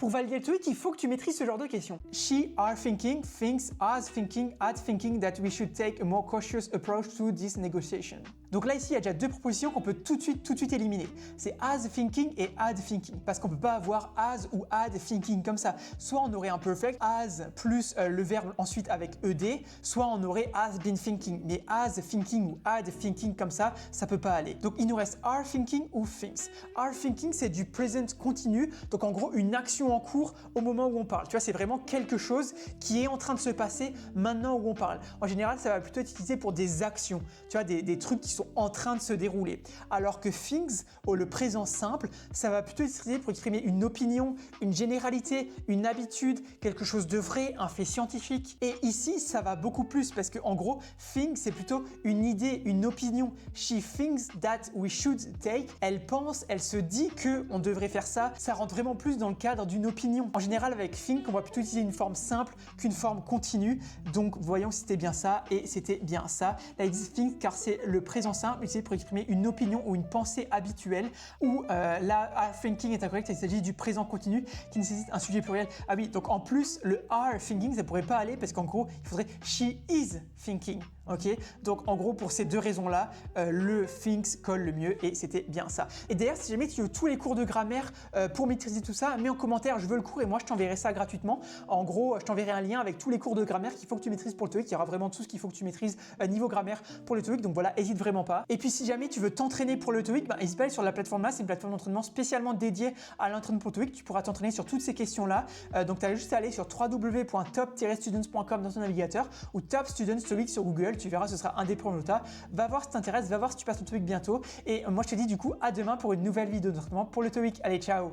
Pour valider le TOEIC, il faut que tu maîtrises ce genre de questions. She are thinking, thinks, as thinking, at thinking that we should take a more cautious approach to this negotiation. Donc là, ici, il y a déjà deux propositions qu'on peut tout de suite éliminer. C'est as thinking et had thinking. Parce qu'on ne peut pas avoir as ou had thinking comme ça. Soit on aurait un perfect, as plus le verbe ensuite avec ed, soit on aurait has been thinking. Mais as thinking ou had thinking comme ça peut pas aller. Donc il nous reste are thinking ou thinks. Are thinking, c'est du present continu. Donc en gros, une action en cours au moment où on parle. Tu vois, c'est vraiment quelque chose qui est en train de se passer maintenant où on parle. En général, ça va plutôt être utilisé pour des actions. Tu vois, des trucs qui sont en train de se dérouler. Alors que things, ou le présent simple, ça va plutôt être utilisé pour exprimer une opinion, une généralité, une habitude, quelque chose de vrai, un fait scientifique. Et ici, ça va beaucoup plus parce que en gros, think, c'est plutôt une idée, une opinion. She thinks that we should take. Elle pense, elle se dit que on devrait faire ça. Ça rentre vraiment plus dans le cadre d'une opinion. En général, avec think, on va plutôt utiliser une forme simple qu'une forme continue. Donc, voyons si c'était bien ça et c'était bien ça. Là, il dit think car c'est le présent simple utilisé pour exprimer une opinion ou une pensée habituelle. Ou là, are thinking est incorrect. Il s'agit du présent continu qui nécessite un sujet pluriel. Ah oui, donc en plus, le are thinking, ça pourrait pas aller parce qu'en gros, il faudrait she is thinking. Ok, donc en gros pour ces deux raisons-là, le thinks colle le mieux et c'était bien ça. Et d'ailleurs, si jamais tu veux tous les cours de grammaire pour maîtriser tout ça, mets en commentaire je veux le cours et moi je t'enverrai ça gratuitement. En gros, je t'enverrai un lien avec tous les cours de grammaire qu'il faut que tu maîtrises pour le TOEIC. Il y aura vraiment tout ce qu'il faut que tu maîtrises niveau grammaire pour le TOEIC. Donc voilà, hésite vraiment pas. Et puis si jamais tu veux t'entraîner pour le TOEIC, n'hésite pas à aller sur la plateforme là. C'est une plateforme d'entraînement spécialement dédiée à l'entraînement pour le TOEIC. Tu pourras t'entraîner sur toutes ces questions-là. Donc tu as juste à aller sur www.top-students.com dans ton navigateur ou Top Students TOEIC sur Google. Tu verras, ce sera un des premiers résultats. Va voir si t'intéresse, va voir si tu passes ton TOEIC bientôt. Et moi, je te dis du coup à demain pour une nouvelle vidéo d'entraînement pour le TOEIC. Allez, ciao!